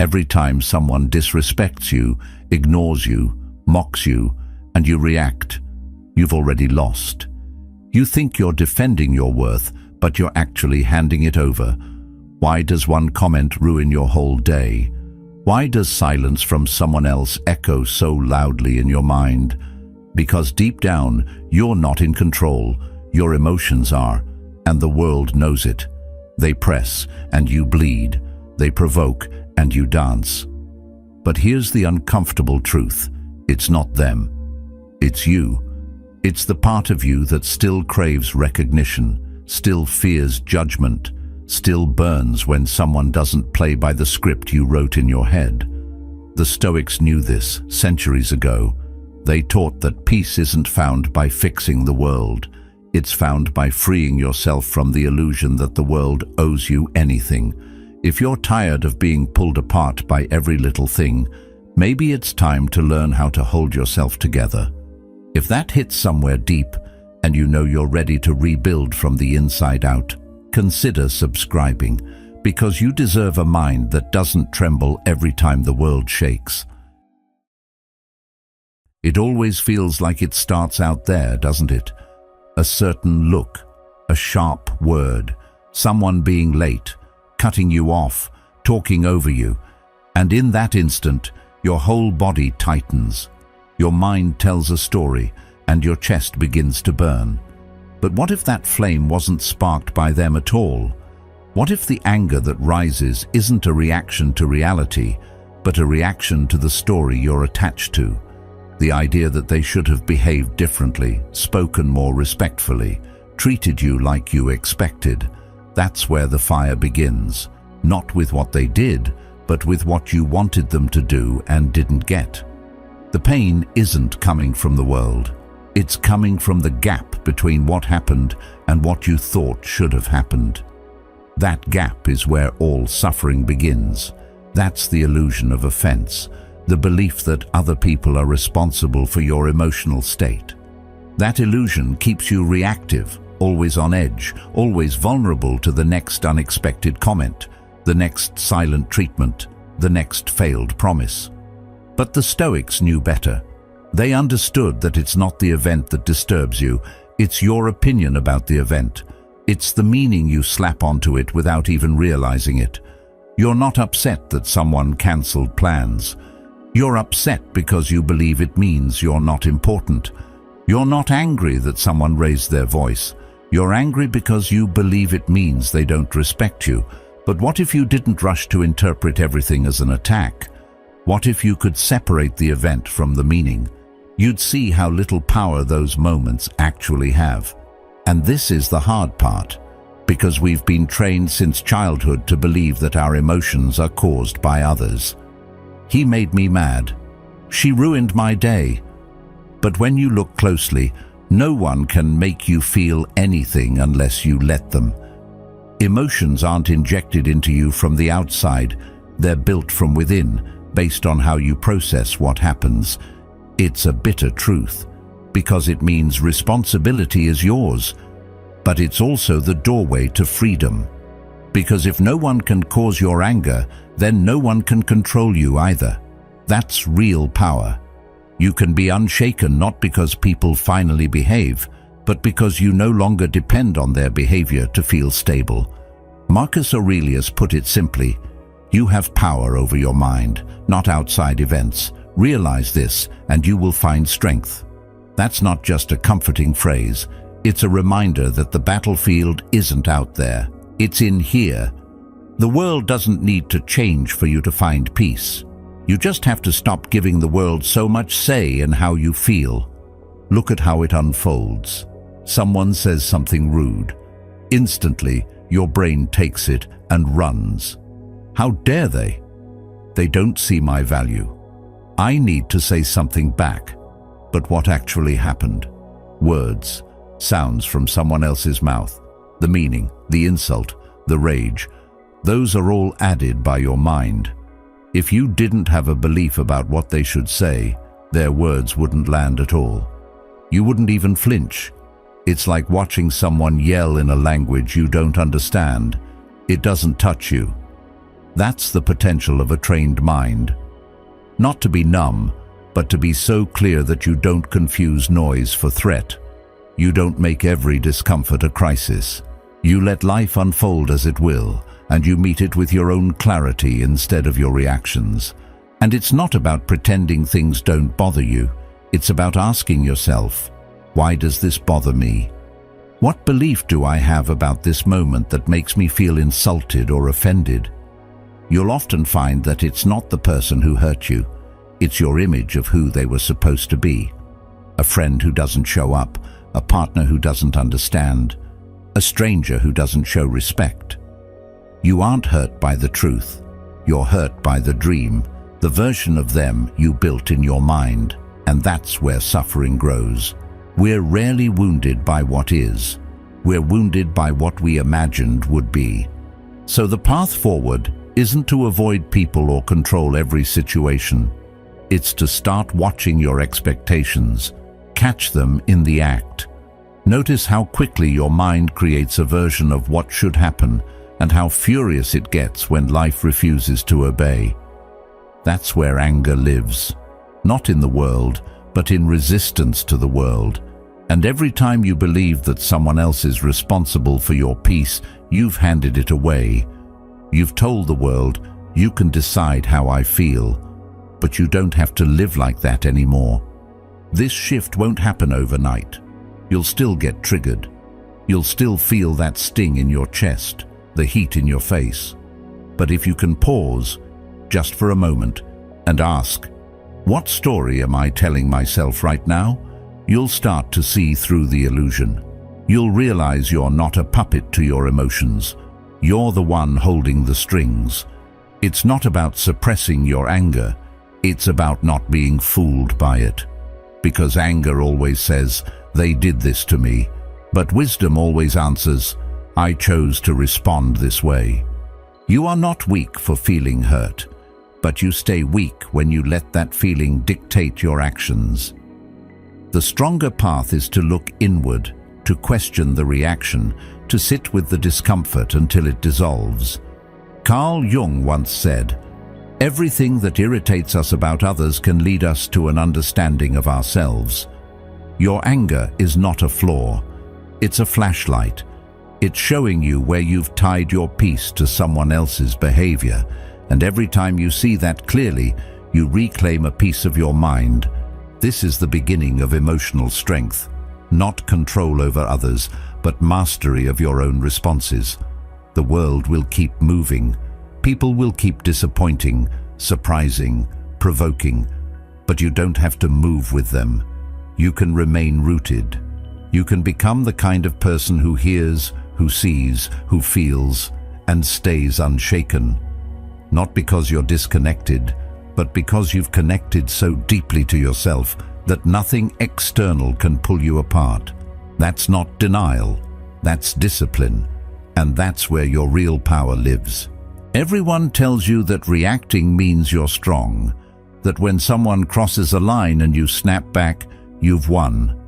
Every time someone disrespects you, ignores you, mocks you, and you react, you've already lost. You think you're defending your worth, but you're actually handing it over. Why does one comment ruin your whole day? Why does silence from someone else echo so loudly in your mind? Because deep down, you're not in control. Your emotions are, and the world knows it. They press, and you bleed. They provoke, and you dance. But here's the uncomfortable truth. It's not them. It's you. It's the part of you that still craves recognition, still fears judgment, still burns when someone doesn't play by the script you wrote in your head. The Stoics knew this centuries ago. They taught that peace isn't found by fixing the world. It's found by freeing yourself from the illusion that the world owes you anything. If you're tired of being pulled apart by every little thing, maybe it's time to learn how to hold yourself together. If that hits somewhere deep, and you know you're ready to rebuild from the inside out, consider subscribing, because you deserve a mind that doesn't tremble every time the world shakes. It always feels like it starts out there, doesn't it? A certain look, a sharp word, someone being late, cutting you off, talking over you, and in that instant, your whole body tightens. Your mind tells a story, and your chest begins to burn. But what if that flame wasn't sparked by them at all? What if the anger that rises isn't a reaction to reality, but a reaction to the story you're attached to? The idea that they should have behaved differently, spoken more respectfully, treated you like you expected. That's where the fire begins. Not with what they did, but with what you wanted them to do and didn't get. The pain isn't coming from the world. It's coming from the gap between what happened and what you thought should have happened. That gap is where all suffering begins. That's the illusion of offense, the belief that other people are responsible for your emotional state. That illusion keeps you reactive, always on edge, always vulnerable to the next unexpected comment, the next silent treatment, the next failed promise. But the Stoics knew better. They understood that it's not the event that disturbs you, it's your opinion about the event. It's the meaning you slap onto it without even realizing it. You're not upset that someone cancelled plans. You're upset because you believe it means you're not important. You're not angry that someone raised their voice. You're angry because you believe it means they don't respect you. But what if you didn't rush to interpret everything as an attack? What if you could separate the event from the meaning? You'd see how little power those moments actually have. And this is the hard part, because we've been trained since childhood to believe that our emotions are caused by others. He made me mad. She ruined my day. But when you look closely, no one can make you feel anything unless you let them. Emotions aren't injected into you from the outside. They're built from within, based on how you process what happens. It's a bitter truth, because it means responsibility is yours, but it's also the doorway to freedom. Because if no one can cause your anger, then no one can control you either. That's real power. You can be unshaken not because people finally behave, but because you no longer depend on their behavior to feel stable. Marcus Aurelius put it simply, you have power over your mind, not outside events. Realize this, and you will find strength. That's not just a comforting phrase. It's a reminder that the battlefield isn't out there. It's in here. The world doesn't need to change for you to find peace. You just have to stop giving the world so much say in how you feel. Look at how it unfolds. Someone says something rude. Instantly, your brain takes it and runs. How dare they? They don't see my value. I need to say something back. But what actually happened? Words, sounds from someone else's mouth, the meaning, the insult, the rage, those are all added by your mind. If you didn't have a belief about what they should say, their words wouldn't land at all. You wouldn't even flinch. It's like watching someone yell in a language you don't understand. It doesn't touch you. That's the potential of a trained mind. Not to be numb, but to be so clear that you don't confuse noise for threat. You don't make every discomfort a crisis. You let life unfold as it will, and you meet it with your own clarity instead of your reactions. And it's not about pretending things don't bother you. It's about asking yourself, why does this bother me? What belief do I have about this moment that makes me feel insulted or offended? You'll often find that it's not the person who hurt you. It's your image of who they were supposed to be. A friend who doesn't show up, a partner who doesn't understand, a stranger who doesn't show respect. You aren't hurt by the truth. You're hurt by the dream, the version of them you built in your mind. And that's where suffering grows. We're rarely wounded by what is. We're wounded by what we imagined would be. So the path forward isn't to avoid people or control every situation. It's to start watching your expectations. Catch them in the act. Notice how quickly your mind creates a version of what should happen and how furious it gets when life refuses to obey. That's where anger lives. Not in the world, but in resistance to the world. And every time you believe that someone else is responsible for your peace, you've handed it away. You've told the world, you can decide how I feel, but you don't have to live like that anymore. This shift won't happen overnight. You'll still get triggered. You'll still feel that sting in your chest, the heat in your face. But if you can pause, just for a moment, and ask, what story am I telling myself right now? You'll start to see through the illusion. You'll realize you're not a puppet to your emotions. You're the one holding the strings. It's not about suppressing your anger. It's about not being fooled by it. Because anger always says, they did this to me. But wisdom always answers, I chose to respond this way. You are not weak for feeling hurt, but you stay weak when you let that feeling dictate your actions. The stronger path is to look inward, to question the reaction, to sit with the discomfort until it dissolves. Carl Jung once said, everything that irritates us about others can lead us to an understanding of ourselves. Your anger is not a flaw. It's a flashlight. It's showing you where you've tied your peace to someone else's behavior. And every time you see that clearly, you reclaim a piece of your mind. This is the beginning of emotional strength. Not control over others, but mastery of your own responses. The world will keep moving. People will keep disappointing, surprising, provoking. But you don't have to move with them. You can remain rooted. You can become the kind of person who hears, who sees, who feels, and stays unshaken. Not because you're disconnected, but because you've connected so deeply to yourself that nothing external can pull you apart. That's not denial, that's discipline, and that's where your real power lives. Everyone tells you that reacting means you're strong, that when someone crosses a line and you snap back, you've won,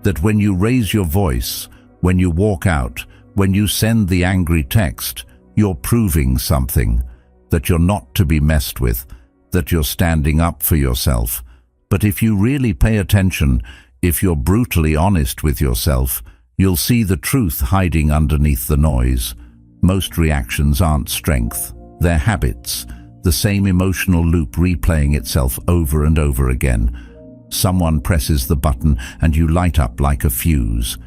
that when you raise your voice, when you walk out, when you send the angry text, you're proving something, that you're not to be messed with, that you're standing up for yourself. But if you really pay attention, if you're brutally honest with yourself, you'll see the truth hiding underneath the noise. Most reactions aren't strength, they're habits, the same emotional loop replaying itself over and over again. Someone presses the button and you light up like a fuse.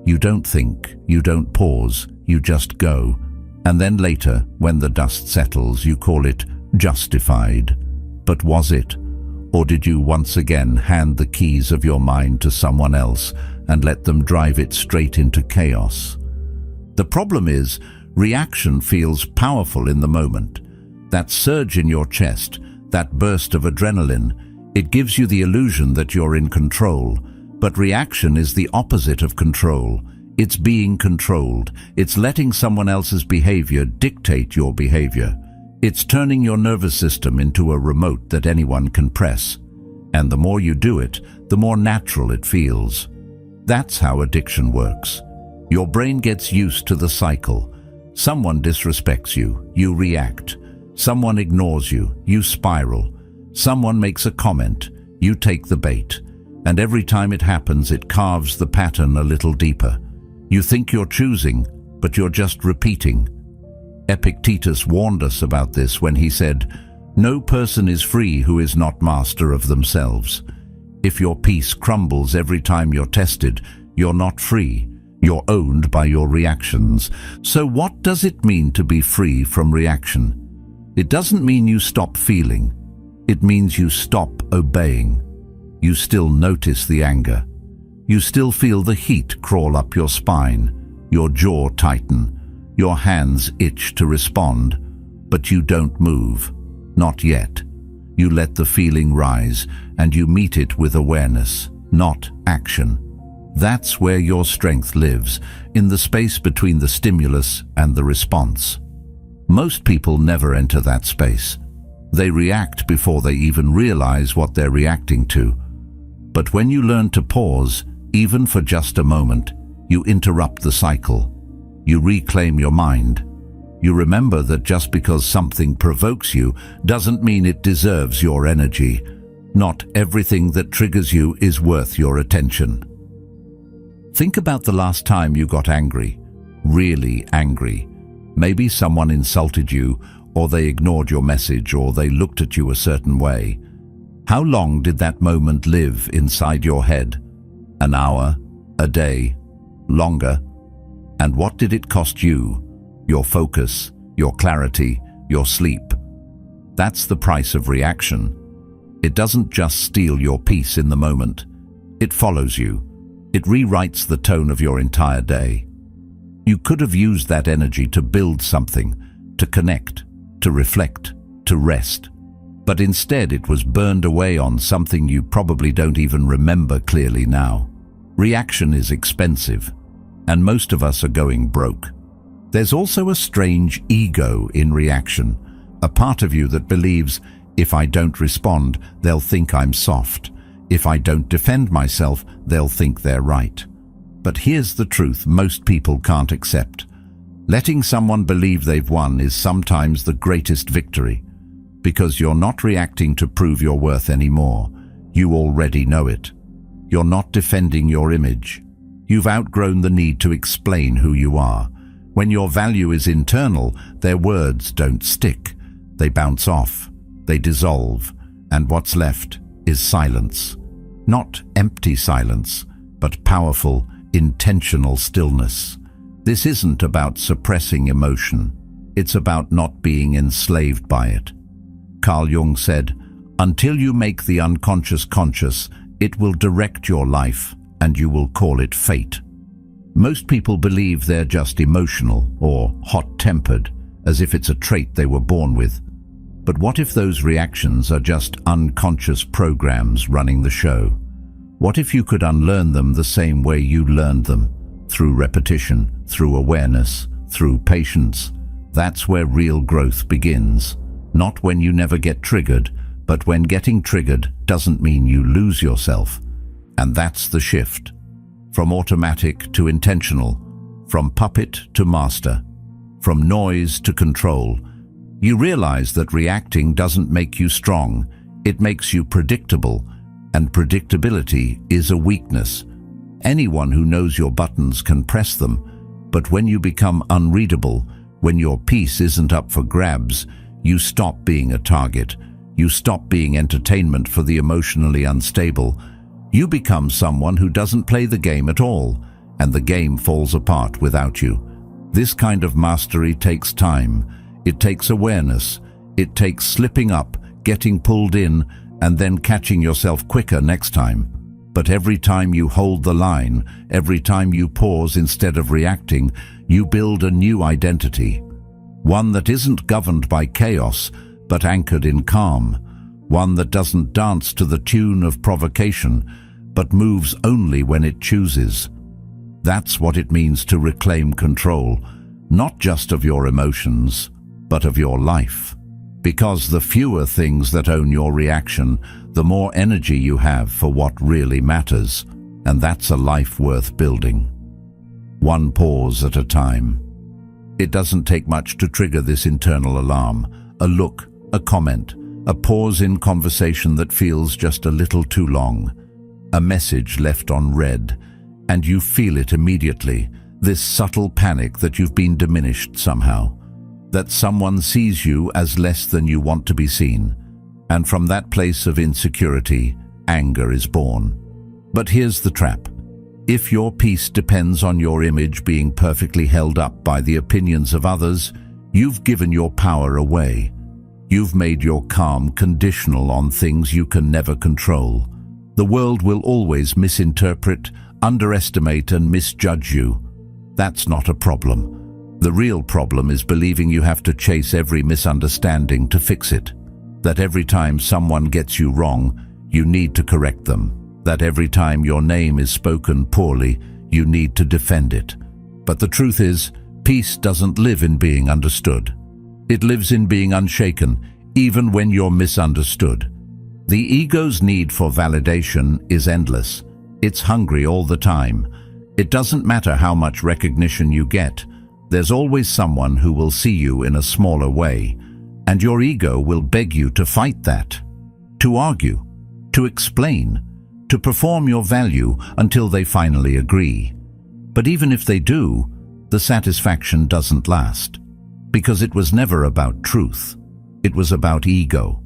You don't think, you don't pause, you just go. And then later, when the dust settles, you call it justified. But was it? Or did you once again hand the keys of your mind to someone else and let them drive it straight into chaos? The problem is, reaction feels powerful in the moment. That surge in your chest, that burst of adrenaline, it gives you the illusion that you're in control. But reaction is the opposite of control. It's being controlled. It's letting someone else's behavior dictate your behavior. It's turning your nervous system into a remote that anyone can press. And the more you do it, the more natural it feels. That's how addiction works. Your brain gets used to the cycle. Someone disrespects you, you react. Someone ignores you, you spiral. Someone makes a comment, you take the bait. And every time it happens, it carves the pattern a little deeper. You think you're choosing, but you're just repeating. Epictetus warned us about this when he said, "No person is free who is not master of themselves." If your peace crumbles every time you're tested, you're not free. You're owned by your reactions. So what does it mean to be free from reaction? It doesn't mean you stop feeling. It means you stop obeying. You still notice the anger. You still feel the heat crawl up your spine, your jaw tighten, your hands itch to respond, but you don't move. Not yet. You let the feeling rise, and you meet it with awareness, not action. That's where your strength lives, in the space between the stimulus and the response. Most people never enter that space. They react before they even realize what they're reacting to. But when you learn to pause, even for just a moment, you interrupt the cycle. You reclaim your mind. You remember that just because something provokes you doesn't mean it deserves your energy. Not everything that triggers you is worth your attention. Think about the last time you got angry, really angry. Maybe someone insulted you, or they ignored your message, or they looked at you a certain way. How long did that moment live inside your head? An hour? A day? Longer? And what did it cost you? Your focus, your clarity, your sleep. That's the price of reaction. It doesn't just steal your peace in the moment. It follows you. It rewrites the tone of your entire day. You could have used that energy to build something, to connect, to reflect, to rest. But instead it was burned away on something you probably don't even remember clearly now. Reaction is expensive, and most of us are going broke. There's also a strange ego in reaction, a part of you that believes, if I don't respond, they'll think I'm soft. If I don't defend myself, they'll think they're right. But here's the truth most people can't accept. Letting someone believe they've won is sometimes the greatest victory, because you're not reacting to prove your worth anymore. You already know it. You're not defending your image. You've outgrown the need to explain who you are. When your value is internal, their words don't stick. They bounce off, they dissolve, and what's left is silence. Not empty silence, but powerful, intentional stillness. This isn't about suppressing emotion. It's about not being enslaved by it. Carl Jung said, "Until you make the unconscious conscious, it will direct your life, and you will call it fate." Most people believe they're just emotional or hot-tempered, as if it's a trait they were born with. But what if those reactions are just unconscious programs running the show? What if you could unlearn them the same way you learned them? Through repetition, through awareness, through patience. That's where real growth begins. Not when you never get triggered, but when getting triggered doesn't mean you lose yourself. And that's the shift. From automatic to intentional, from puppet to master, from noise to control. You realize that reacting doesn't make you strong, it makes you predictable, and predictability is a weakness. Anyone who knows your buttons can press them, but when you become unreadable, when your peace isn't up for grabs, you stop being a target. You stop being entertainment for the emotionally unstable. You become someone who doesn't play the game at all, and the game falls apart without you. This kind of mastery takes time. It takes awareness. It takes slipping up, getting pulled in, and then catching yourself quicker next time. But every time you hold the line, every time you pause instead of reacting, you build a new identity. One that isn't governed by chaos, but anchored in calm. One that doesn't dance to the tune of provocation, but moves only when it chooses. That's what it means to reclaim control, not just of your emotions, but of your life. Because the fewer things that own your reaction, the more energy you have for what really matters, and that's a life worth building. One pause at a time. It doesn't take much to trigger this internal alarm, a look, a comment, a pause in conversation that feels just a little too long, a message left unread, and you feel it immediately, this subtle panic that you've been diminished somehow, that someone sees you as less than you want to be seen, and from that place of insecurity, anger is born. But here's the trap. If your peace depends on your image being perfectly held up by the opinions of others, you've given your power away. You've made your calm conditional on things you can never control. The world will always misinterpret, underestimate, and misjudge you. That's not a problem. The real problem is believing you have to chase every misunderstanding to fix it. That every time someone gets you wrong, you need to correct them. That every time your name is spoken poorly, you need to defend it. But the truth is, peace doesn't live in being understood. It lives in being unshaken, even when you're misunderstood. The ego's need for validation is endless. It's hungry all the time. It doesn't matter how much recognition you get. There's always someone who will see you in a smaller way, and your ego will beg you to fight that, to argue, to explain, to perform your value until they finally agree. But even if they do, the satisfaction doesn't last, because it was never about truth. It was about ego,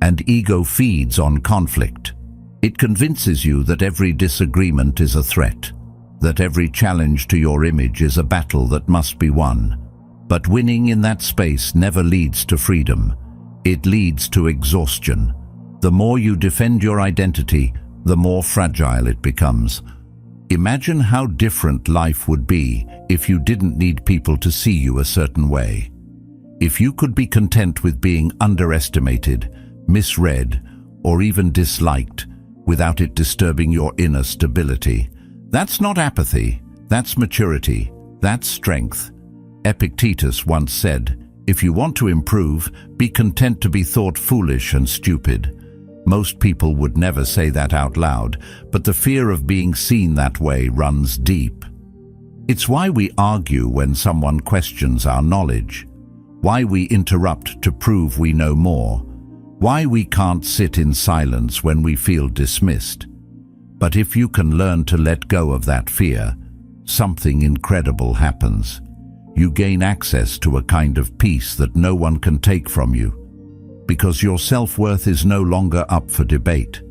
and ego feeds on conflict. It convinces you that every disagreement is a threat, that every challenge to your image is a battle that must be won. But winning in that space never leads to freedom. It leads to exhaustion. The more you defend your identity, the more fragile it becomes. Imagine how different life would be if you didn't need people to see you a certain way. If you could be content with being underestimated, misread, or even disliked without it disturbing your inner stability. That's not apathy, that's maturity, that's strength. Epictetus once said, "If you want to improve, be content to be thought foolish and stupid." Most people would never say that out loud, but the fear of being seen that way runs deep. It's why we argue when someone questions our knowledge, why we interrupt to prove we know more, why we can't sit in silence when we feel dismissed. But if you can learn to let go of that fear, something incredible happens. You gain access to a kind of peace that no one can take from you, because your self-worth is no longer up for debate.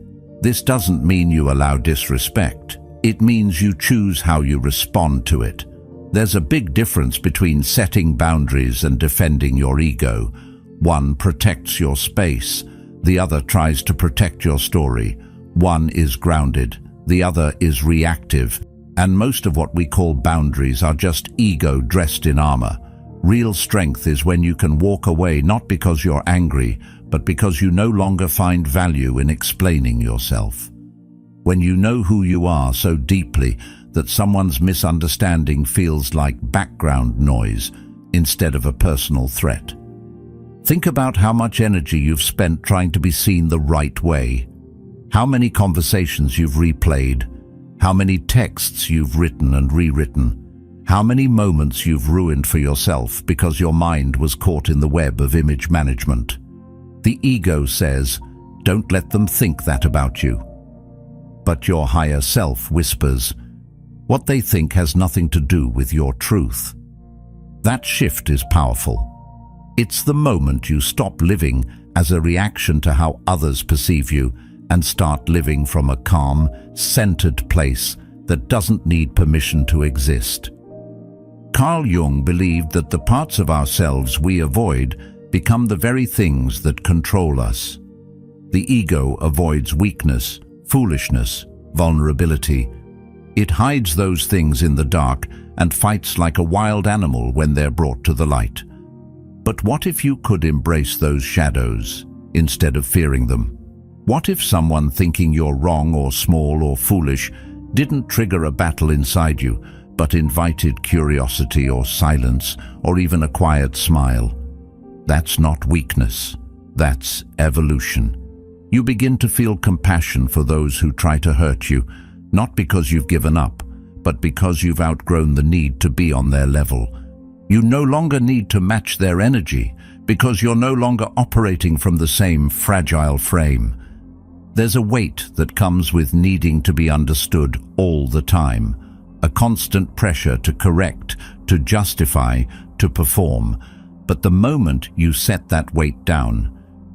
This doesn't mean you allow disrespect. It means you choose how you respond to it. There's a big difference between setting boundaries and defending your ego. One protects your space, the other tries to protect your story. One is grounded, the other is reactive. And most of what we call boundaries are just ego dressed in armor. Real strength is when you can walk away not because you're angry, but because you no longer find value in explaining yourself. When you know who you are so deeply that someone's misunderstanding feels like background noise instead of a personal threat. Think about how much energy you've spent trying to be seen the right way. How many conversations you've replayed, how many texts you've written and rewritten, how many moments you've ruined for yourself because your mind was caught in the web of image management. The ego says, don't let them think that about you. But your higher self whispers, what they think has nothing to do with your truth. That shift is powerful. It's the moment you stop living as a reaction to how others perceive you and start living from a calm, centered place that doesn't need permission to exist. Carl Jung believed that the parts of ourselves we avoid become the very things that control us. The ego avoids weakness, foolishness, vulnerability. It hides those things in the dark and fights like a wild animal when they're brought to the light. But what if you could embrace those shadows instead of fearing them? What if someone thinking you're wrong or small or foolish didn't trigger a battle inside you, but invited curiosity or silence or even a quiet smile? That's not weakness. That's evolution. You begin to feel compassion for those who try to hurt you, not because you've given up, but because you've outgrown the need to be on their level. You no longer need to match their energy because you're no longer operating from the same fragile frame. There's a weight that comes with needing to be understood all the time, a constant pressure to correct, to justify, to perform. But the moment you set that weight down,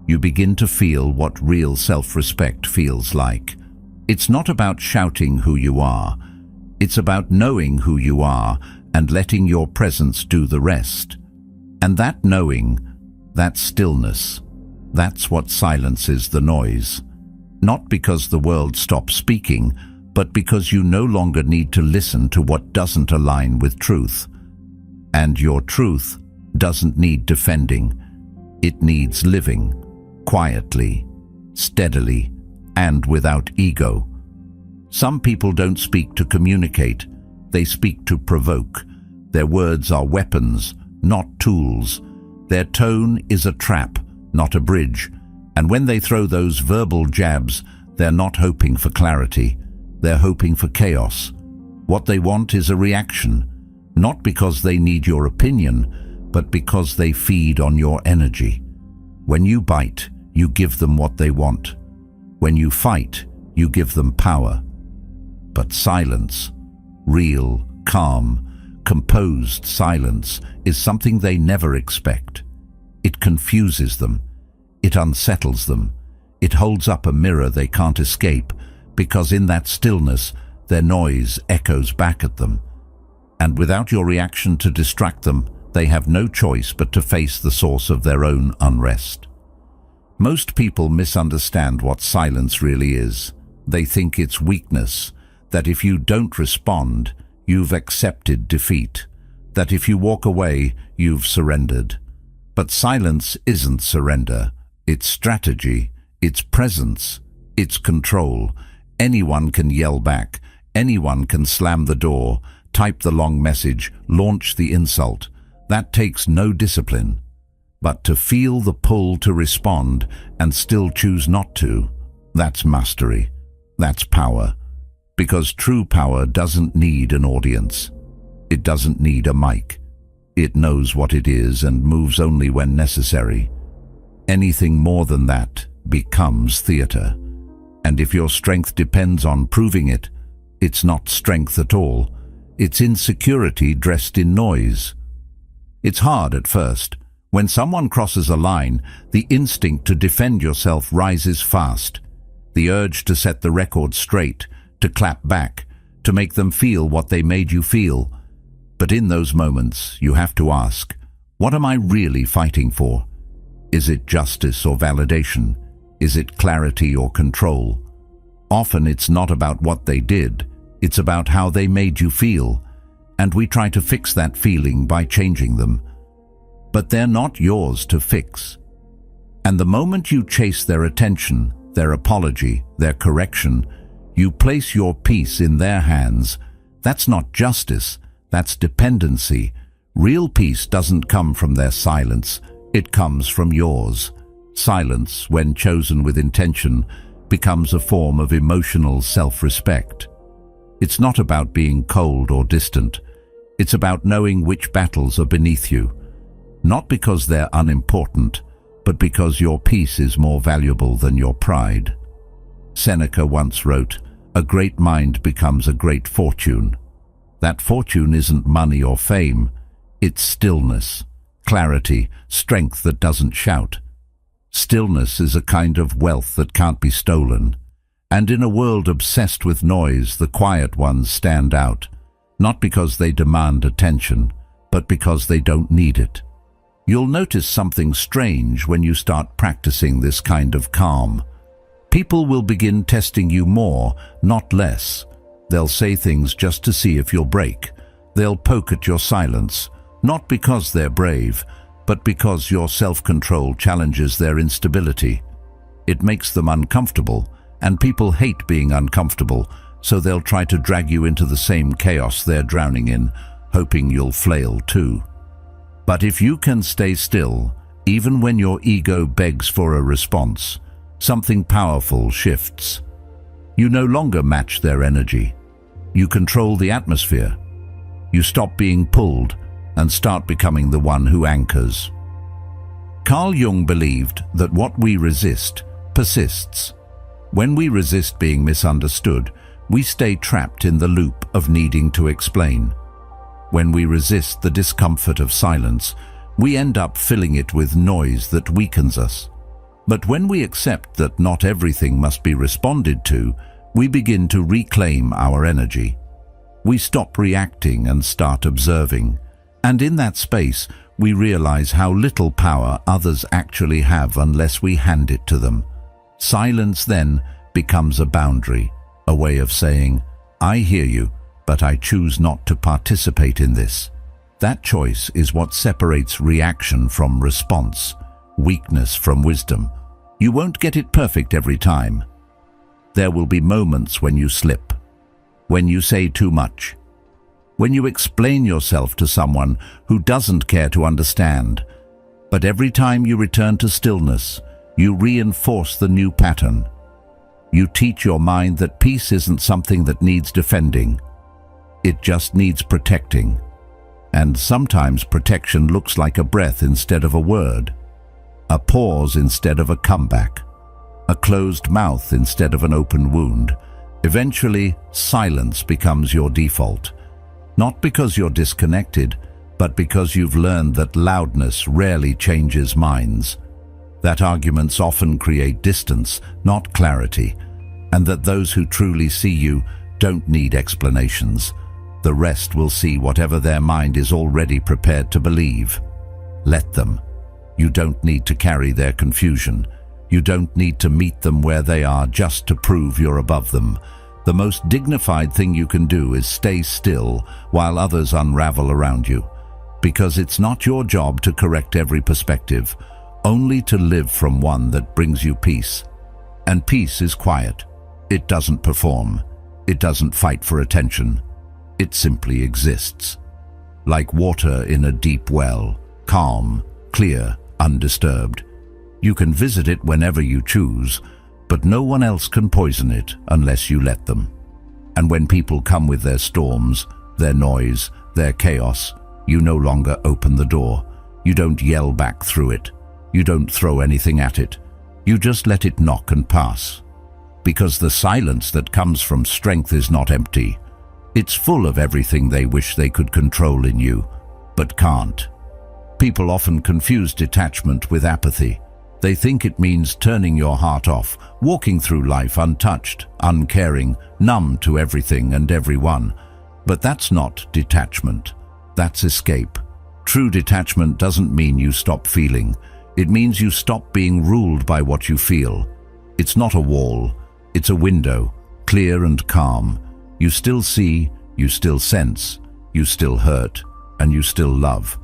you begin to feel what real self-respect feels like. It's not about shouting who you are. It's about knowing who you are and letting your presence do the rest. And that knowing, that stillness, that's what silences the noise. Not because the world stops speaking, but because you no longer need to listen to what doesn't align with truth. And your truth doesn't need defending. It needs living, quietly, steadily, and without ego. Some people don't speak to communicate, they speak to provoke. Their words are weapons, not tools. Their tone is a trap, not a bridge. And when they throw those verbal jabs, they're not hoping for clarity. They're hoping for chaos. What they want is a reaction, not because they need your opinion, but because they feed on your energy. When you bite, you give them what they want. When you fight, you give them power. But silence, real, calm, composed silence, is something they never expect. It confuses them. It unsettles them. It holds up a mirror they can't escape, because in that stillness, their noise echoes back at them. And without your reaction to distract them, they have no choice but to face the source of their own unrest. Most people misunderstand what silence really is. They think it's weakness, that if you don't respond, you've accepted defeat, that if you walk away, you've surrendered. But silence isn't surrender. It's strategy, it's presence, it's control. Anyone can yell back, anyone can slam the door, type the long message, launch the insult. That takes no discipline. But to feel the pull to respond and still choose not to, that's mastery, that's power. Because true power doesn't need an audience. It doesn't need a mic. It knows what it is and moves only when necessary. Anything more than that becomes theater. And if your strength depends on proving it, it's not strength at all. It's insecurity dressed in noise. It's hard at first. When someone crosses a line, the instinct to defend yourself rises fast. The urge to set the record straight, to clap back, to make them feel what they made you feel. But in those moments, you have to ask, what am I really fighting for? Is it justice or validation? Is it clarity or control? Often it's not about what they did, it's about how they made you feel, and we try to fix that feeling by changing them. But they're not yours to fix. And the moment you chase their attention, their apology, their correction, you place your peace in their hands. That's not justice, that's dependency. Real peace doesn't come from their silence, it comes from yours. Silence, when chosen with intention, becomes a form of emotional self-respect. It's not about being cold or distant. It's about knowing which battles are beneath you. Not because they're unimportant, but because your peace is more valuable than your pride. Seneca once wrote, "A great mind becomes a great fortune." That fortune isn't money or fame, it's stillness, clarity, strength that doesn't shout. Stillness is a kind of wealth that can't be stolen. And in a world obsessed with noise, the quiet ones stand out, not because they demand attention, but because they don't need it. You'll notice something strange when you start practicing this kind of calm. People will begin testing you more, not less. They'll say things just to see if you'll break. They'll poke at your silence, not because they're brave, but because your self-control challenges their instability. It makes them uncomfortable, and people hate being uncomfortable, so they'll try to drag you into the same chaos they're drowning in, hoping you'll flail too. But if you can stay still, even when your ego begs for a response, something powerful shifts. You no longer match their energy. You control the atmosphere. You stop being pulled and start becoming the one who anchors. Carl Jung believed that what we resist persists. When we resist being misunderstood, we stay trapped in the loop of needing to explain. When we resist the discomfort of silence, we end up filling it with noise that weakens us. But when we accept that not everything must be responded to, we begin to reclaim our energy. We stop reacting and start observing. And in that space, we realize how little power others actually have unless we hand it to them. Silence then becomes a boundary, a way of saying, "I hear you, but I choose not to participate in this." That choice is what separates reaction from response, weakness from wisdom. You won't get it perfect every time. There will be moments when you slip, when you say too much, when you explain yourself to someone who doesn't care to understand. But every time you return to stillness, you reinforce the new pattern. You teach your mind that peace isn't something that needs defending. It just needs protecting. And sometimes protection looks like a breath instead of a word, a pause instead of a comeback, a closed mouth instead of an open wound. Eventually, silence becomes your default. Not because you're disconnected, but because you've learned that loudness rarely changes minds, that arguments often create distance, not clarity, and that those who truly see you don't need explanations. The rest will see whatever their mind is already prepared to believe. Let them. You don't need to carry their confusion. You don't need to meet them where they are just to prove you're above them. The most dignified thing you can do is stay still while others unravel around you. Because it's not your job to correct every perspective, only to live from one that brings you peace. And peace is quiet. It doesn't perform. It doesn't fight for attention. It simply exists. Like water in a deep well, calm, clear, undisturbed. You can visit it whenever you choose, but no one else can poison it unless you let them. And when people come with their storms, their noise, their chaos, you no longer open the door. You don't yell back through it. You don't throw anything at it. You just let it knock and pass. Because the silence that comes from strength is not empty. It's full of everything they wish they could control in you, but can't. People often confuse detachment with apathy. They think it means turning your heart off, walking through life untouched, uncaring, numb to everything and everyone. But that's not detachment. That's escape. True detachment doesn't mean you stop feeling. It means you stop being ruled by what you feel. It's not a wall. It's a window, clear and calm. You still see, you still sense, you still hurt, and you still love.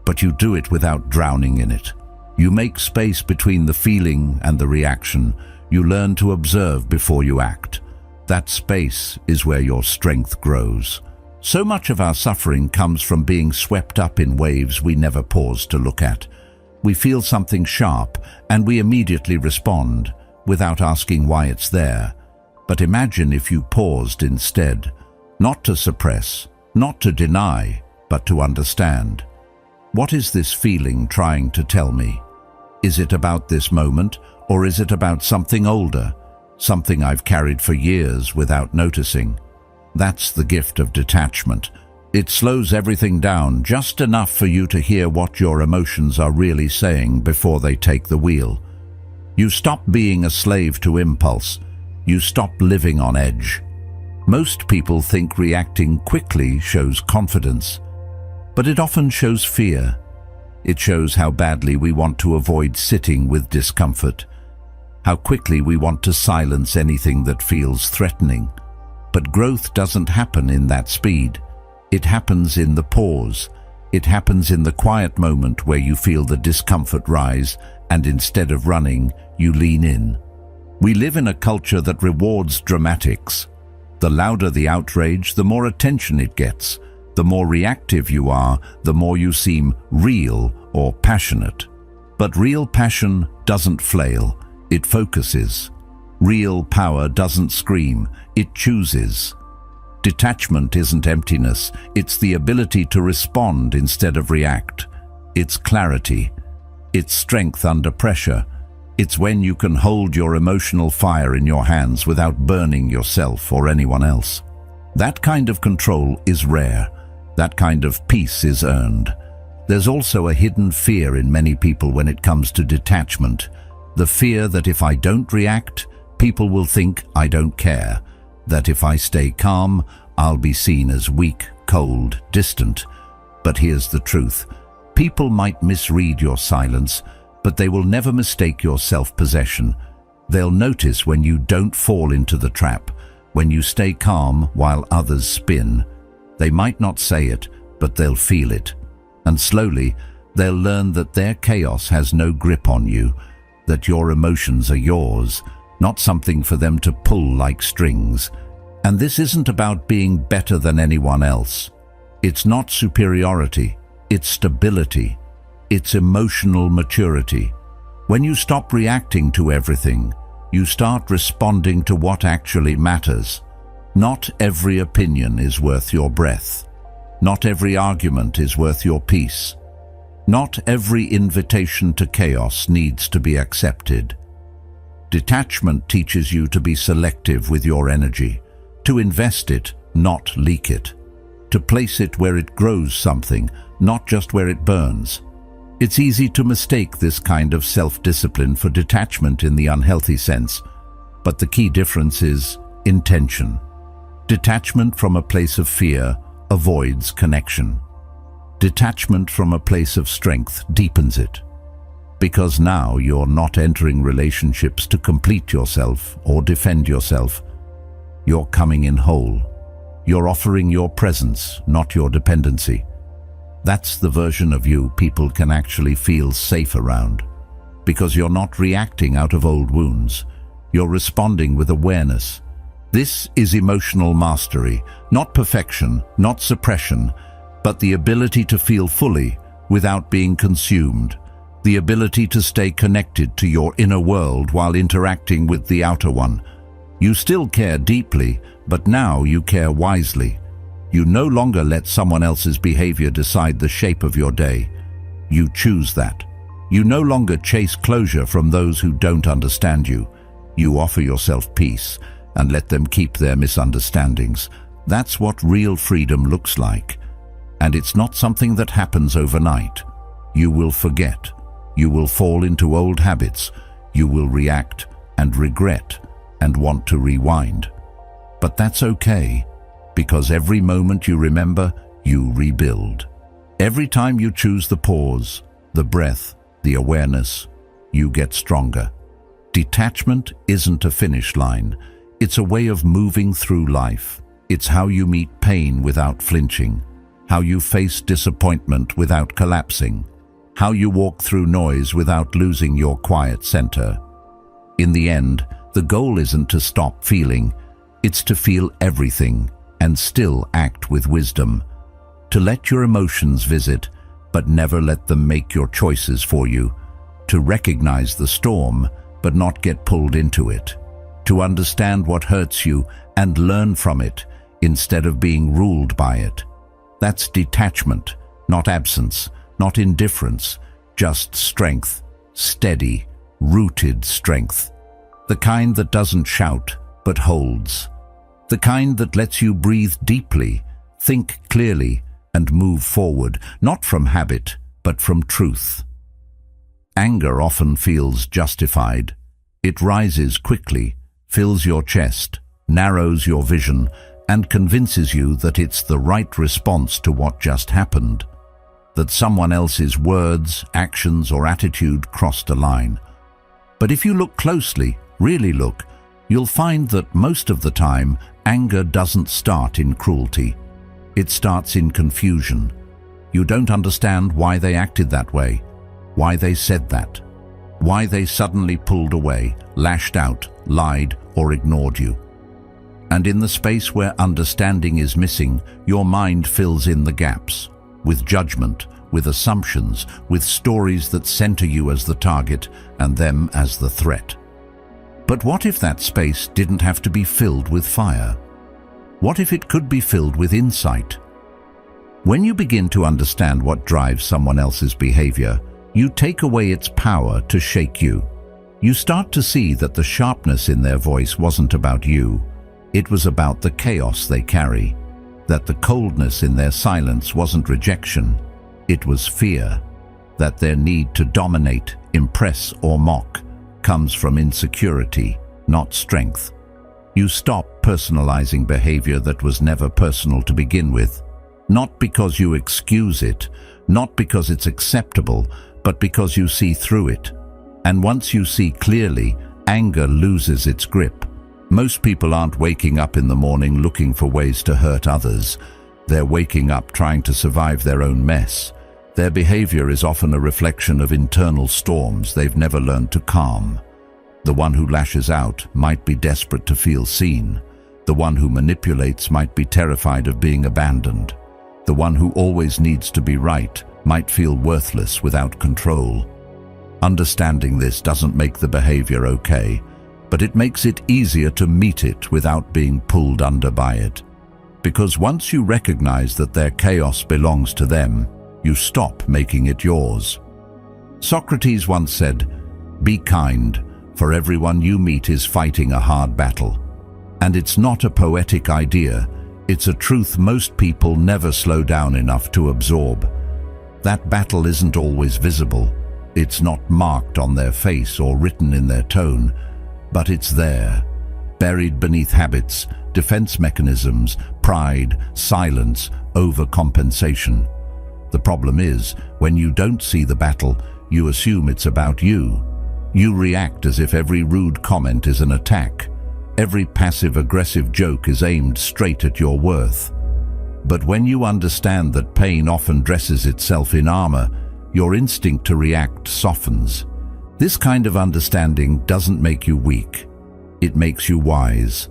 But you do it without drowning in it. You make space between the feeling and the reaction. You learn to observe before you act. That space is where your strength grows. So much of our suffering comes from being swept up in waves we never pause to look at. We feel something sharp and we immediately respond, without asking why it's there. But imagine if you paused instead, not to suppress, not to deny, but to understand. What is this feeling trying to tell me? Is it about this moment, or is it about something older, something I've carried for years without noticing? That's the gift of detachment. It slows everything down just enough for you to hear what your emotions are really saying before they take the wheel. You stop being a slave to impulse. You stop living on edge. Most people think reacting quickly shows confidence, but it often shows fear. It shows how badly we want to avoid sitting with discomfort, how quickly we want to silence anything that feels threatening. But growth doesn't happen in that speed. It happens in the pause. It happens in the quiet moment where you feel the discomfort rise, and instead of running, you lean in. We live in a culture that rewards dramatics. The louder the outrage, the more attention it gets. The more reactive you are, the more you seem real or passionate. But real passion doesn't flail, it focuses. Real power doesn't scream, it chooses. Detachment isn't emptiness, it's the ability to respond instead of react. It's clarity. It's strength under pressure. It's when you can hold your emotional fire in your hands without burning yourself or anyone else. That kind of control is rare. That kind of peace is earned. There's also a hidden fear in many people when it comes to detachment. The fear that if I don't react, people will think I don't care. That if I stay calm, I'll be seen as weak, cold, distant. But here's the truth. People might misread your silence, but they will never mistake your self-possession. They'll notice when you don't fall into the trap, when you stay calm while others spin. They might not say it, but they'll feel it. And slowly, they'll learn that their chaos has no grip on you, that your emotions are yours, not something for them to pull like strings. And this isn't about being better than anyone else. It's not superiority, it's stability. It's emotional maturity. When you stop reacting to everything, you start responding to what actually matters. Not every opinion is worth your breath. Not every argument is worth your peace. Not every invitation to chaos needs to be accepted. Detachment teaches you to be selective with your energy, to invest it, not leak it, to place it where it grows something, not just where it burns. It's easy to mistake this kind of self-discipline for detachment in the unhealthy sense, but the key difference is intention. Detachment from a place of fear avoids connection. Detachment from a place of strength deepens it, because now you're not entering relationships to complete yourself or defend yourself. You're coming in whole. You're offering your presence, not your dependency. That's the version of you people can actually feel safe around, because you're not reacting out of old wounds. You're responding with awareness. This is emotional mastery, not perfection, not suppression, but the ability to feel fully without being consumed, the ability to stay connected to your inner world while interacting with the outer one. You still care deeply, but now you care wisely. You no longer let someone else's behavior decide the shape of your day. You choose that. You no longer chase closure from those who don't understand you. You offer yourself peace and let them keep their misunderstandings. That's what real freedom looks like. And it's not something that happens overnight. You will forget. You will fall into old habits. You will react and regret and want to rewind. But that's okay, because every moment you remember, you rebuild. Every time you choose the pause, the breath, the awareness, you get stronger. Detachment isn't a finish line. It's a way of moving through life. It's how you meet pain without flinching, how you face disappointment without collapsing, how you walk through noise without losing your quiet center. In the end, the goal isn't to stop feeling, it's to feel everything and still act with wisdom. To let your emotions visit, but never let them make your choices for you. To recognize the storm, but not get pulled into it. To understand what hurts you and learn from it, instead of being ruled by it. That's detachment, not absence, not indifference, just strength, steady, rooted strength. The kind that doesn't shout, but holds. The kind that lets you breathe deeply, think clearly, and move forward, not from habit, but from truth. Anger often feels justified. It rises quickly, fills your chest, narrows your vision, and convinces you that it's the right response to what just happened, that someone else's words, actions, or attitude crossed a line. But if you look closely, really look, you'll find that most of the time, anger doesn't start in cruelty. It starts in confusion. You don't understand why they acted that way, why they said that, why they suddenly pulled away, lashed out, lied, or ignored you. And in the space where understanding is missing, your mind fills in the gaps, with judgment, with assumptions, with stories that center you as the target and them as the threat. But what if that space didn't have to be filled with fire? What if it could be filled with insight? When you begin to understand what drives someone else's behavior, You take away its power to shake you. You start to see that the sharpness in their voice wasn't about you. It was about the chaos they carry. That the coldness in their silence wasn't rejection. It was fear. That their need to dominate, impress, or mock comes from insecurity, not strength. You stop personalizing behavior that was never personal to begin with. Not because you excuse it, not because it's acceptable, but because you see through it. And once you see clearly, anger loses its grip. Most people aren't waking up in the morning looking for ways to hurt others. They're waking up trying to survive their own mess. Their behavior is often a reflection of internal storms they've never learned to calm. The one who lashes out might be desperate to feel seen. The one who manipulates might be terrified of being abandoned. The one who always needs to be right might feel worthless without control. Understanding this doesn't make the behavior okay, but it makes it easier to meet it without being pulled under by it. Because once you recognize that their chaos belongs to them, you stop making it yours. Socrates once said, "Be kind, for everyone you meet is fighting a hard battle." And it's not a poetic idea, it's a truth most people never slow down enough to absorb. That battle isn't always visible. It's not marked on their face or written in their tone, but it's there, buried beneath habits, defense mechanisms, pride, silence, overcompensation. The problem is, when you don't see the battle, you assume it's about you. You react as if every rude comment is an attack. Every passive-aggressive joke is aimed straight at your worth. But when you understand that pain often dresses itself in armor, your instinct to react softens. This kind of understanding doesn't make you weak. It makes you wise.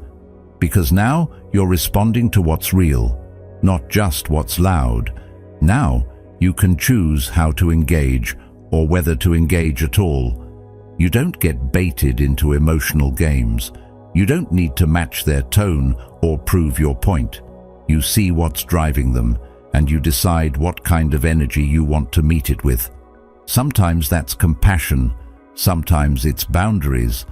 Because now you're responding to what's real, not just what's loud. Now you can choose how to engage or whether to engage at all. You don't get baited into emotional games. You don't need to match their tone or prove your point. You see what's driving them, and you decide what kind of energy you want to meet it with. Sometimes that's compassion, sometimes it's boundaries,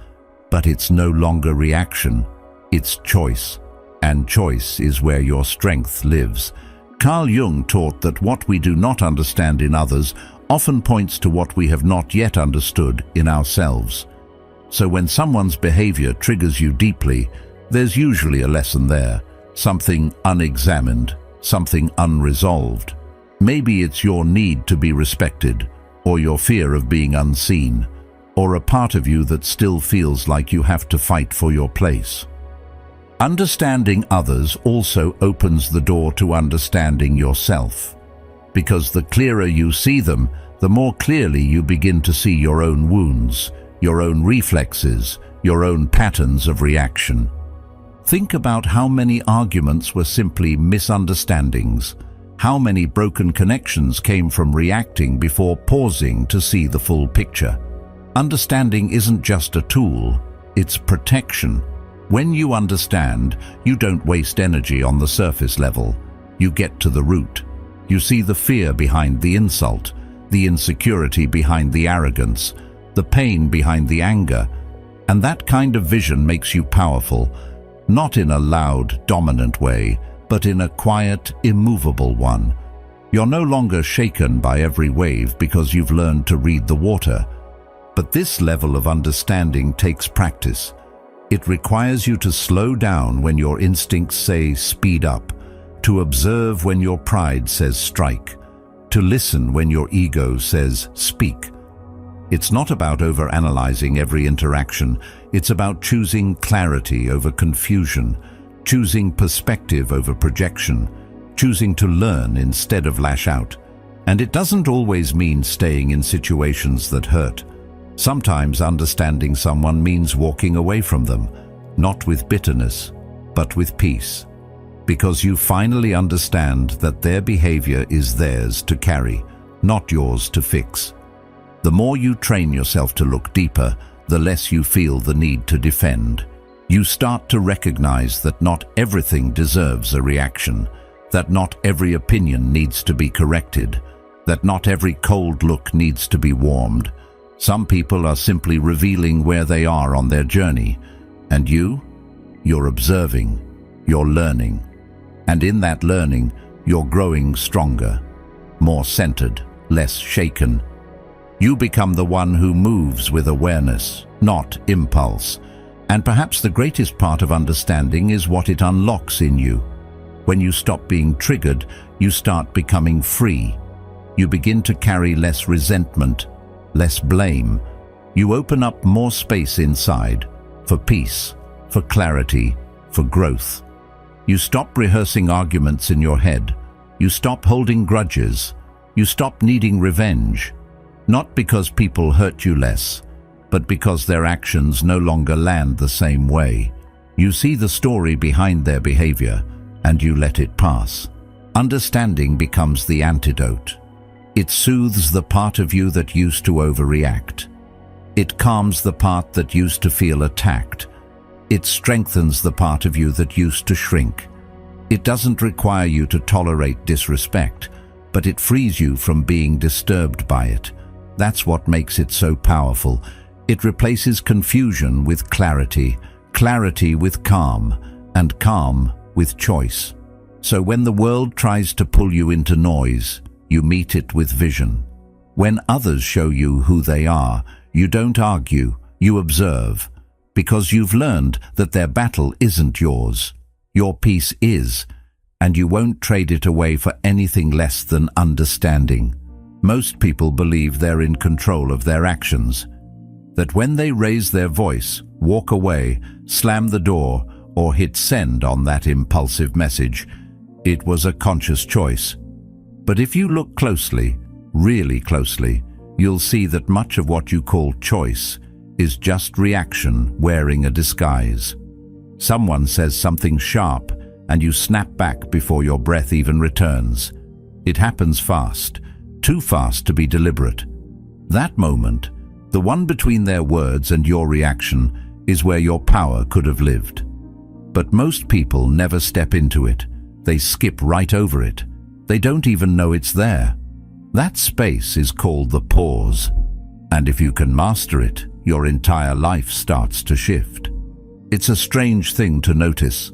but it's no longer reaction, it's choice. And choice is where your strength lives. Carl Jung taught that what we do not understand in others often points to what we have not yet understood in ourselves. So when someone's behavior triggers you deeply, there's usually a lesson there, something unexamined, something unresolved. Maybe it's your need to be respected, or your fear of being unseen, or a part of you that still feels like you have to fight for your place. Understanding others also opens the door to understanding yourself. Because the clearer you see them, the more clearly you begin to see your own wounds, your own reflexes, your own patterns of reaction. Think about how many arguments were simply misunderstandings. How many broken connections came from reacting before pausing to see the full picture. Understanding isn't just a tool, it's protection. When you understand, you don't waste energy on the surface level. You get to the root. You see the fear behind the insult, the insecurity behind the arrogance, the pain behind the anger. And that kind of vision makes you powerful, not in a loud, dominant way, but in a quiet, immovable one. You're no longer shaken by every wave because you've learned to read the water. But this level of understanding takes practice. It requires you to slow down when your instincts say speed up, to observe when your pride says strike, to listen when your ego says speak. It's not about overanalyzing every interaction. It's about choosing clarity over confusion, choosing perspective over projection, choosing to learn instead of lash out. And it doesn't always mean staying in situations that hurt. Sometimes understanding someone means walking away from them, not with bitterness, but with peace. Because you finally understand that their behavior is theirs to carry, not yours to fix. The more you train yourself to look deeper, the less you feel the need to defend. You start to recognize that not everything deserves a reaction, that not every opinion needs to be corrected, that not every cold look needs to be warmed. Some people are simply revealing where they are on their journey, and you're observing, you're learning, and in that learning, you're growing stronger, more centered, less shaken. You become the one who moves with awareness, not impulse. And perhaps the greatest part of understanding is what it unlocks in you. When you stop being triggered, you start becoming free. You begin to carry less resentment, less blame. You open up more space inside, for peace, for clarity, for growth. You stop rehearsing arguments in your head. You stop holding grudges. You stop needing revenge. Not because people hurt you less, but because their actions no longer land the same way. You see the story behind their behavior, and you let it pass. Understanding becomes the antidote. It soothes the part of you that used to overreact. It calms the part that used to feel attacked. It strengthens the part of you that used to shrink. It doesn't require you to tolerate disrespect, but it frees you from being disturbed by it. That's what makes it so powerful. It replaces confusion with clarity, clarity with calm, and calm with choice. So when the world tries to pull you into noise, you meet it with vision. When others show you who they are, you don't argue, you observe, because you've learned that their battle isn't yours. Your peace is, and you won't trade it away for anything less than understanding. Most people believe they're in control of their actions, that when they raise their voice, walk away, slam the door, or hit send on that impulsive message, it was a conscious choice. But if you look closely, really closely, you'll see that much of what you call choice is just reaction wearing a disguise. Someone says something sharp, and you snap back before your breath even returns. It happens fast, too fast to be deliberate. That moment, the one between their words and your reaction, is where your power could have lived. But most people never step into it. They skip right over it. They don't even know it's there. That space is called the pause. And if you can master it, your entire life starts to shift. It's a strange thing to notice.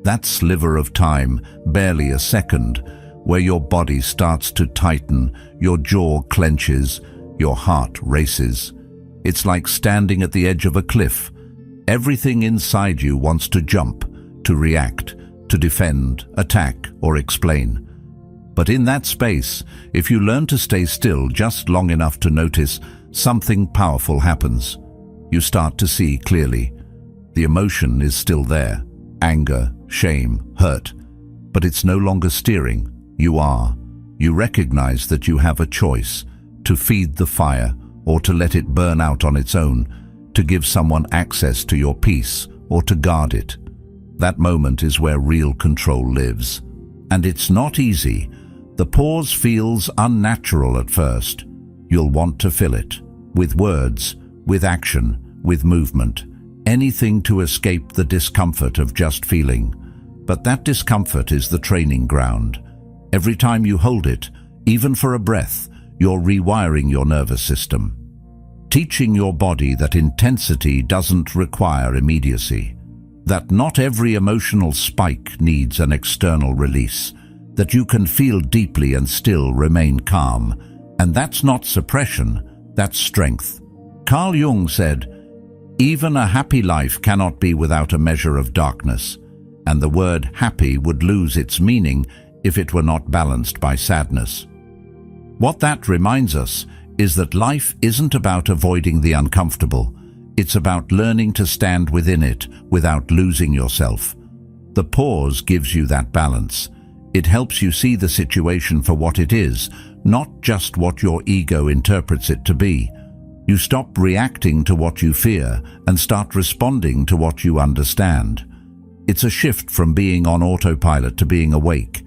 That sliver of time, barely a second, where your body starts to tighten, your jaw clenches, your heart races. It's like standing at the edge of a cliff. Everything inside you wants to jump, to react, to defend, attack, or explain. But in that space, if you learn to stay still just long enough to notice, something powerful happens. You start to see clearly. The emotion is still there. Anger, shame, hurt. But it's no longer steering. You are. You recognize that you have a choice to feed the fire or to let it burn out on its own, to give someone access to your peace or to guard it. That moment is where real control lives. And it's not easy. The pause feels unnatural at first. You'll want to fill it with words, with action, with movement, anything to escape the discomfort of just feeling. But that discomfort is the training ground. Every time you hold it, even for a breath, you're rewiring your nervous system, teaching your body that intensity doesn't require immediacy, that not every emotional spike needs an external release, that you can feel deeply and still remain calm. And that's not suppression, that's strength. Carl Jung said, "Even a happy life cannot be without a measure of darkness," and the word happy would lose its meaning if it were not balanced by sadness. What that reminds us is that life isn't about avoiding the uncomfortable. It's about learning to stand within it without losing yourself. The pause gives you that balance. It helps you see the situation for what it is, not just what your ego interprets it to be. You stop reacting to what you fear and start responding to what you understand. It's a shift from being on autopilot to being awake.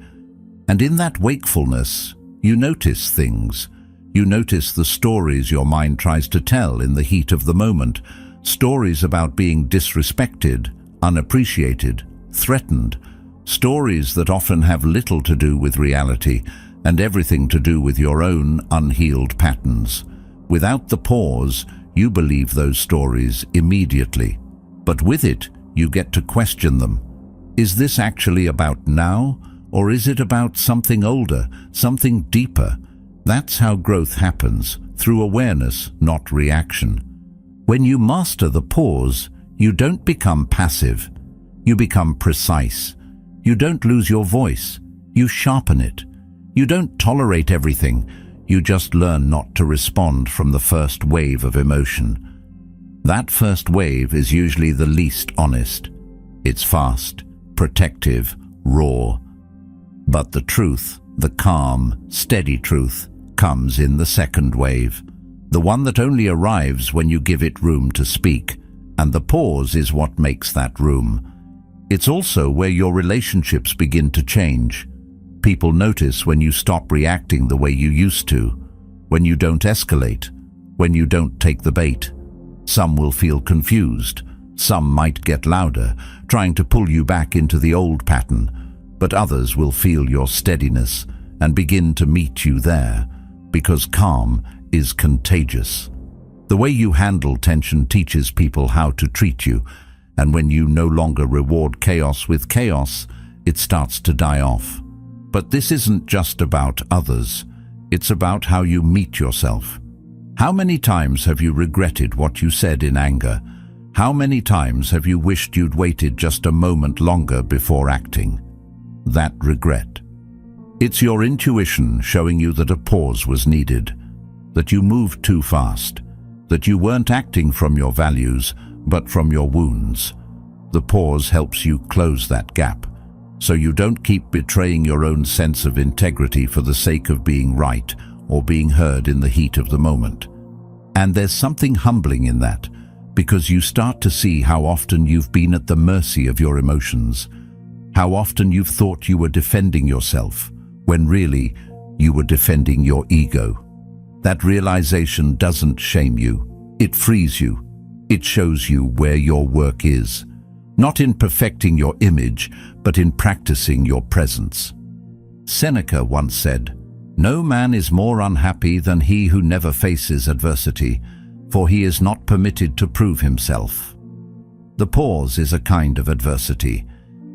And in that wakefulness, you notice things. You notice the stories your mind tries to tell in the heat of the moment. Stories about being disrespected, unappreciated, threatened. Stories that often have little to do with reality. and everything to do with your own unhealed patterns. Without the pause, you believe those stories immediately. But with it, you get to question them. Is this actually about now, or is it about something older, something deeper? That's how growth happens, through awareness, not reaction. When you master the pause, you don't become passive. You become precise. You don't lose your voice. You sharpen it. You don't tolerate everything. You just learn not to respond from the first wave of emotion. That first wave is usually the least honest. It's fast, protective, raw. But the truth, the calm, steady truth, comes in the second wave, the one that only arrives when you give it room to speak, and the pause is what makes that room. It's also where your relationships begin to change. People notice when you stop reacting the way you used to, when you don't escalate, when you don't take the bait. Some will feel confused. Some might get louder, trying to pull you back into the old pattern, but others will feel your steadiness and begin to meet you there, because calm is contagious. The way you handle tension teaches people how to treat you, and when you no longer reward chaos with chaos, it starts to die off. But this isn't just about others. It's about how you meet yourself. How many times have you regretted what you said in anger? How many times have you wished you'd waited just a moment longer before acting? That regret. It's your intuition showing you that a pause was needed, that you moved too fast, that you weren't acting from your values, but from your wounds. The pause helps you close that gap, so you don't keep betraying your own sense of integrity for the sake of being right or being heard in the heat of the moment. And there's something humbling in that, because you start to see how often you've been at the mercy of your emotions, how often you've thought you were defending yourself, when really you were defending your ego. That realization doesn't shame you, it frees you. It shows you where your work is, not in perfecting your image, but in practicing your presence. Seneca once said, "No man is more unhappy than he who never faces adversity, for he is not permitted to prove himself." The pause is a kind of adversity.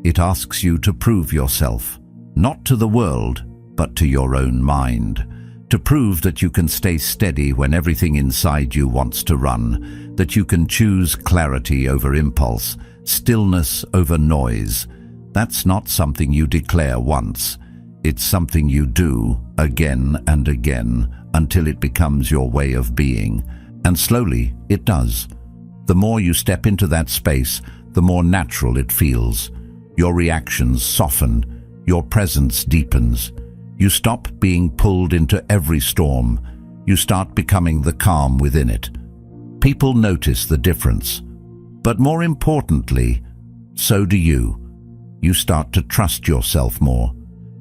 It asks you to prove yourself, not to the world, but to your own mind. To prove that you can stay steady when everything inside you wants to run, that you can choose clarity over impulse, stillness over noise. That's not something you declare once. It's something you do again and again until it becomes your way of being. And slowly it does. The more you step into that space, the more natural it feels. Your reactions soften, your presence deepens. You stop being pulled into every storm. You start becoming the calm within it. People notice the difference. But more importantly, so do you. You start to trust yourself more,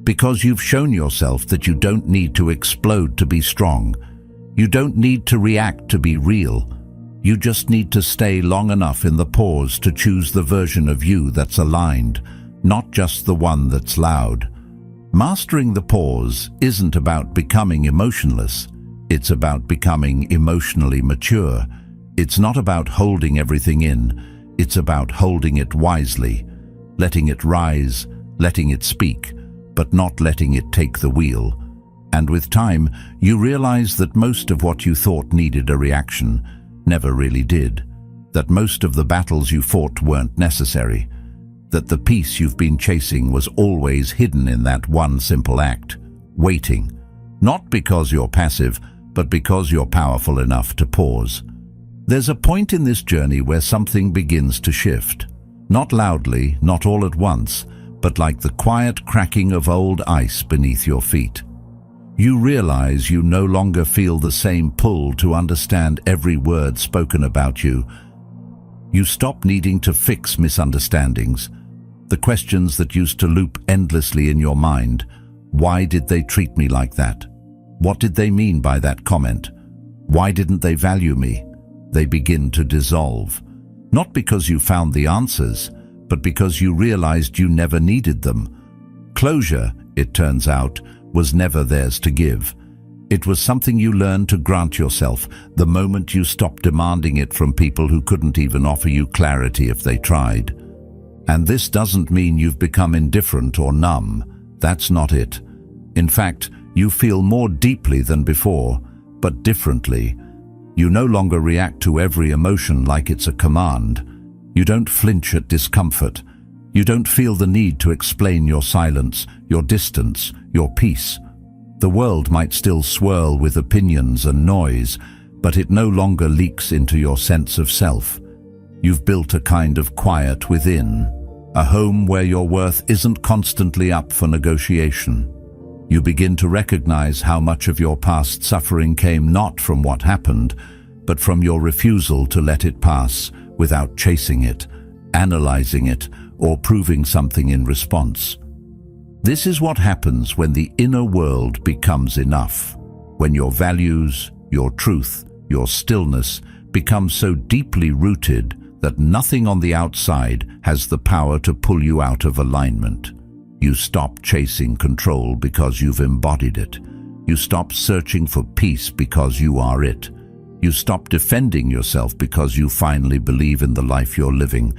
because you've shown yourself that you don't need to explode to be strong. You don't need to react to be real. You just need to stay long enough in the pause to choose the version of you that's aligned, not just the one that's loud. Mastering the pause isn't about becoming emotionless. It's about becoming emotionally mature. It's not about holding everything in. It's about holding it wisely, letting it rise, letting it speak, but not letting it take the wheel. And with time, you realize that most of what you thought needed a reaction never really did, that most of the battles you fought weren't necessary, that the peace you've been chasing was always hidden in that one simple act, waiting, not because you're passive, but because you're powerful enough to pause. There's a point in this journey where something begins to shift, not loudly, not all at once, but like the quiet cracking of old ice beneath your feet. You realize you no longer feel the same pull to understand every word spoken about you. You stop needing to fix misunderstandings, the questions that used to loop endlessly in your mind. Why did they treat me like that? What did they mean by that comment? Why didn't they value me? They begin to dissolve, not because you found the answers, but because you realized you never needed them. Closure, it turns out, was never theirs to give. It was something you learned to grant yourself the moment you stopped demanding it from people who couldn't even offer you clarity if they tried. And this doesn't mean you've become indifferent or numb. That's not it. In fact, you feel more deeply than before, but differently. You no longer react to every emotion like it's a command. You don't flinch at discomfort. You don't feel the need to explain your silence, your distance, your peace. The world might still swirl with opinions and noise, but it no longer leaks into your sense of self. You've built a kind of quiet within, a home where your worth isn't constantly up for negotiation. You begin to recognize how much of your past suffering came not from what happened, but from your refusal to let it pass without chasing it, analyzing it, or proving something in response. This is what happens when the inner world becomes enough, when your values, your truth, your stillness become so deeply rooted that nothing on the outside has the power to pull you out of alignment. You stop chasing control because you've embodied it. You stop searching for peace because you are it. You stop defending yourself because you finally believe in the life you're living,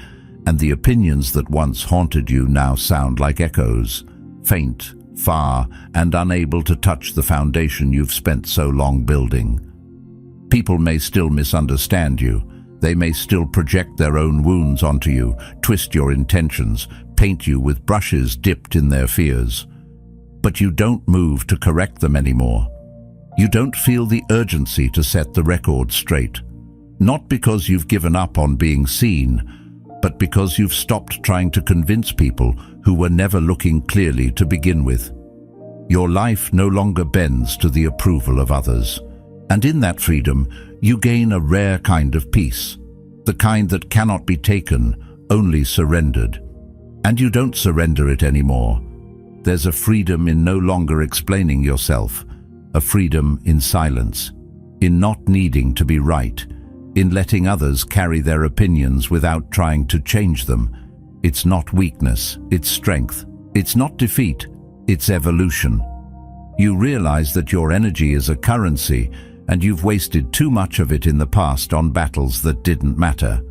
and the opinions that once haunted you now sound like echoes, faint, far, and unable to touch the foundation you've spent so long building. People may still misunderstand you. They may still project their own wounds onto you, twist your intentions, paint you with brushes dipped in their fears. But you don't move to correct them anymore. You don't feel the urgency to set the record straight. Not because you've given up on being seen, but because you've stopped trying to convince people who were never looking clearly to begin with. Your life no longer bends to the approval of others. And in that freedom, you gain a rare kind of peace, the kind that cannot be taken, only surrendered. And you don't surrender it anymore. There's a freedom in no longer explaining yourself, a freedom in silence, in not needing to be right, in letting others carry their opinions without trying to change them. It's not weakness, it's strength. It's not defeat, it's evolution. You realize that your energy is a currency, and you've wasted too much of it in the past on battles that didn't matter,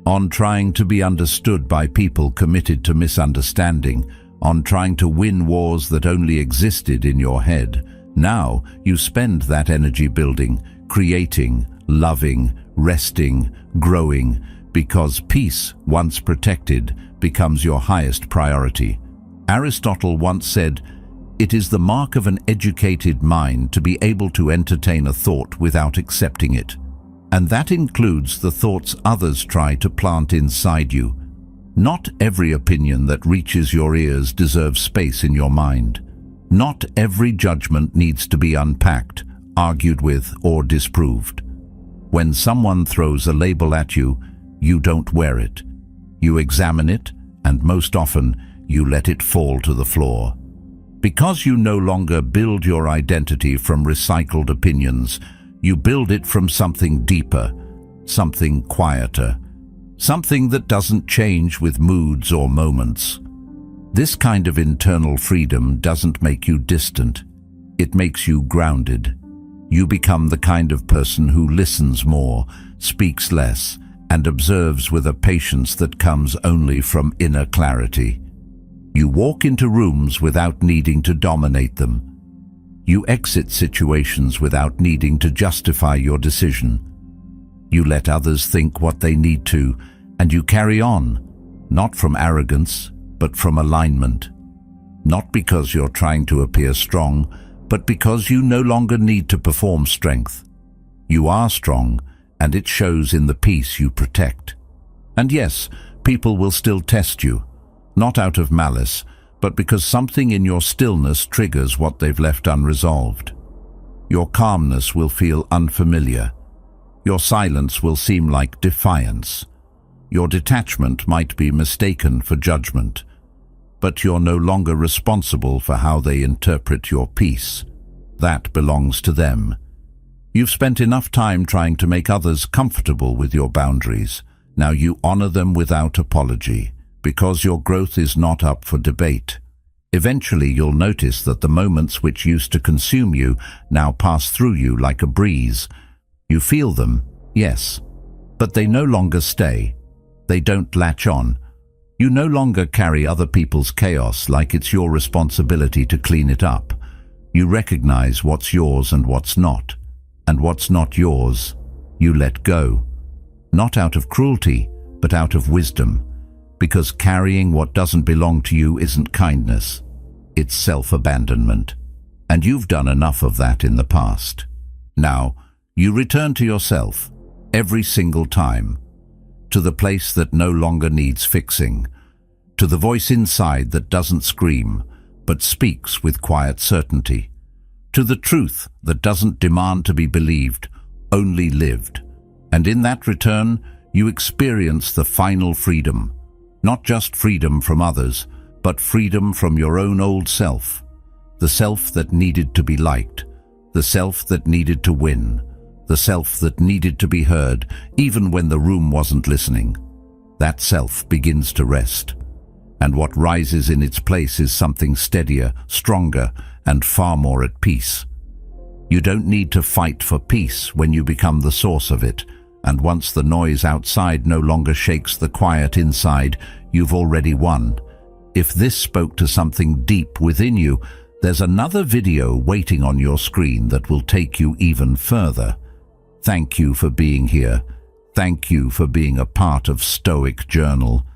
on trying to be understood by people committed to misunderstanding, on trying to win wars that only existed in your head. Now you spend that energy building, creating, loving, resting, growing, because peace, once protected, becomes your highest priority. Aristotle once said, "It is the mark of an educated mind to be able to entertain a thought without accepting it." And that includes the thoughts others try to plant inside you. Not every opinion that reaches your ears deserves space in your mind. Not every judgment needs to be unpacked, argued with, or disproved. When someone throws a label at you, you don't wear it. You examine it, and most often, you let it fall to the floor. Because you no longer build your identity from recycled opinions, you build it from something deeper, something quieter, something that doesn't change with moods or moments. This kind of internal freedom doesn't make you distant. It makes you grounded. You become the kind of person who listens more, speaks less, and observes with a patience that comes only from inner clarity. You walk into rooms without needing to dominate them. You exit situations without needing to justify your decision. You let others think what they need to, and you carry on, not from arrogance, but from alignment. Not because you're trying to appear strong, but because you no longer need to perform strength. You are strong, and it shows in the peace you protect. And yes, people will still test you, not out of malice, but because something in your stillness triggers what they've left unresolved. Your calmness will feel unfamiliar. Your silence will seem like defiance. Your detachment might be mistaken for judgment. But you're no longer responsible for how they interpret your peace. That belongs to them. You've spent enough time trying to make others comfortable with your boundaries. Now you honor them without apology, because your growth is not up for debate. Eventually you'll notice that the moments which used to consume you now pass through you like a breeze. You feel them, yes, but they no longer stay. They don't latch on. You no longer carry other people's chaos like it's your responsibility to clean it up. You recognize what's yours and what's not. And what's not yours, you let go. Not out of cruelty, but out of wisdom. Because carrying what doesn't belong to you isn't kindness. It's self-abandonment. And you've done enough of that in the past. Now, you return to yourself, every single time. To the place that no longer needs fixing. To the voice inside that doesn't scream, but speaks with quiet certainty. To the truth that doesn't demand to be believed, only lived. And in that return, you experience the final freedom. Not just freedom from others, but freedom from your own old self. The self that needed to be liked. The self that needed to win. The self that needed to be heard, even when the room wasn't listening. That self begins to rest. And what rises in its place is something steadier, stronger, and far more at peace. You don't need to fight for peace when you become the source of it. And once the noise outside no longer shakes the quiet inside, you've already won. If this spoke to something deep within you, there's another video waiting on your screen that will take you even further. Thank you for being here. Thank you for being a part of Stoic Journal.